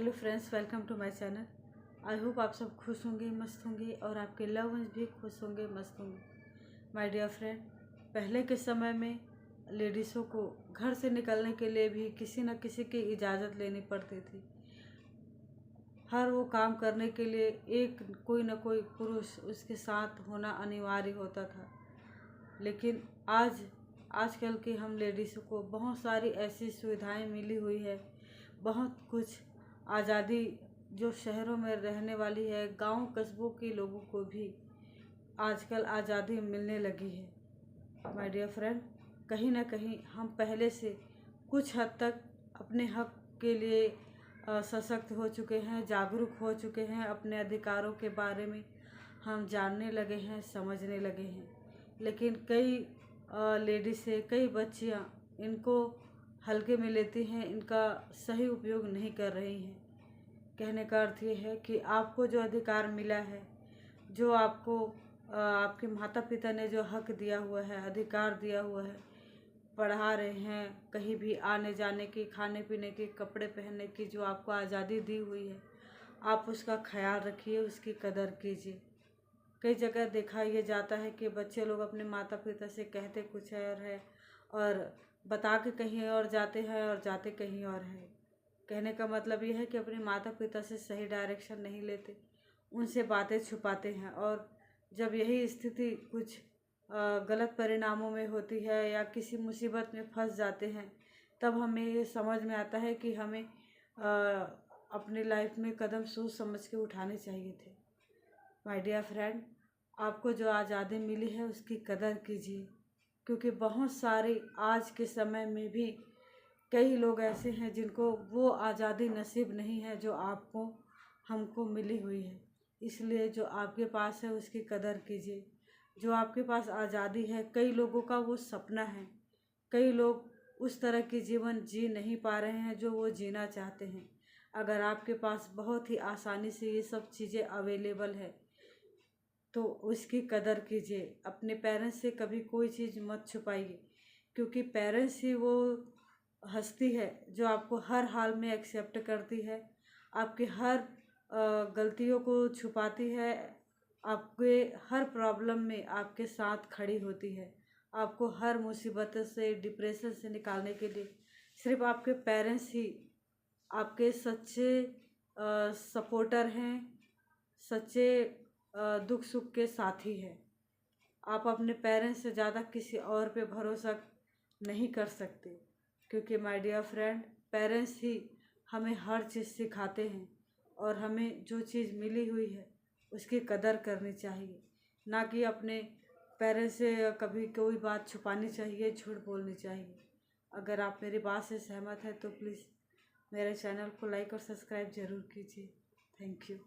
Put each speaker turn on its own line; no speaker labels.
Hello friends, welcome to my channel. I hope आप सब खुश होंगे, मस्त होंगे और आपके लव वंस भी खुश होंगे, मस्त होंगे। माय डियर फ्रेंड, पहले के समय में लेडीज़ों को घर से निकलने के लिए भी किसी न किसी की इजाज़त लेनी पड़ती थी। हर वो काम करने के लिए एक कोई न कोई पुरुष उसके साथ होना अनिवार्य होता था। लेकिन आजकल की हम लेडीज़ों को बहुत सारी ऐसी सुविधाएं मिली हुई है, बहुत कुछ आज़ादी जो शहरों में रहने वाली है, गांव कस्बों के लोगों को भी आजकल आज़ादी मिलने लगी है। माय डियर फ्रेंड, कहीं ना कहीं हम पहले से कुछ हद तक अपने हक के लिए सशक्त हो चुके हैं, जागरूक हो चुके हैं। अपने अधिकारों के बारे में हम जानने लगे हैं, समझने लगे हैं। लेकिन कई लेडीज़ से कई बच्चियां इनको हल्के में लेती हैं, इनका सही उपयोग नहीं कर रही हैं। कहने का अर्थ ये है कि आपको जो अधिकार मिला है, जो आपको आपके माता पिता ने जो हक दिया हुआ है, अधिकार दिया हुआ है, पढ़ा रहे हैं, कहीं भी आने जाने की, खाने पीने की, कपड़े पहनने की जो आपको आज़ादी दी हुई है, आप उसका ख्याल रखिए, उसकी कदर कीजिए। कई जगह देखा ये जाता है कि बच्चे लोग अपने माता पिता से कहते कुछ और है और बता के कहीं और जाते हैं और जाते कहीं और है। कहने का मतलब ये है कि अपने माता पिता से सही डायरेक्शन नहीं लेते, उनसे बातें छुपाते हैं। और जब यही स्थिति कुछ गलत परिणामों में होती है या किसी मुसीबत में फंस जाते हैं, तब हमें ये समझ में आता है कि हमें अपनी लाइफ में कदम सोच समझ के उठाने चाहिए थे। माय डियर फ्रेंड, आपको जो आज़ादी मिली है उसकी कदर कीजिए, क्योंकि बहुत सारे आज के समय में भी कई लोग ऐसे हैं जिनको वो आज़ादी नसीब नहीं है जो आपको हमको मिली हुई है। इसलिए जो आपके पास है उसकी कदर कीजिए। जो आपके पास आज़ादी है, कई लोगों का वो सपना है। कई लोग उस तरह की जीवन जी नहीं पा रहे हैं जो वो जीना चाहते हैं। अगर आपके पास बहुत ही आसानी से ये सब चीज़ें अवेलेबल है तो उसकी कदर कीजिए। अपने पेरेंट्स से कभी कोई चीज़ मत छुपाइए, क्योंकि पेरेंट्स ही वो हस्ती है जो आपको हर हाल में एक्सेप्ट करती है, आपकी हर गलतियों को छुपाती है, आपके हर प्रॉब्लम में आपके साथ खड़ी होती है। आपको हर मुसीबत से, डिप्रेशन से निकालने के लिए सिर्फ आपके पेरेंट्स ही आपके सच्चे सपोर्टर हैं, सच्चे दुख सुख के साथी हैं। आप अपने पेरेंट्स से ज़्यादा किसी और पे भरोसा नहीं कर सकते, क्योंकि माय डियर फ्रेंड, पेरेंट्स ही हमें हर चीज़ सिखाते हैं और हमें जो चीज़ मिली हुई है उसकी कदर करनी चाहिए, ना कि अपने पेरेंट्स से कभी कोई बात छुपानी चाहिए, झूठ बोलनी चाहिए। अगर आप मेरी बात से सहमत हैं तो प्लीज़ मेरे चैनल को लाइक और सब्सक्राइब ज़रूर कीजिए। Thank you.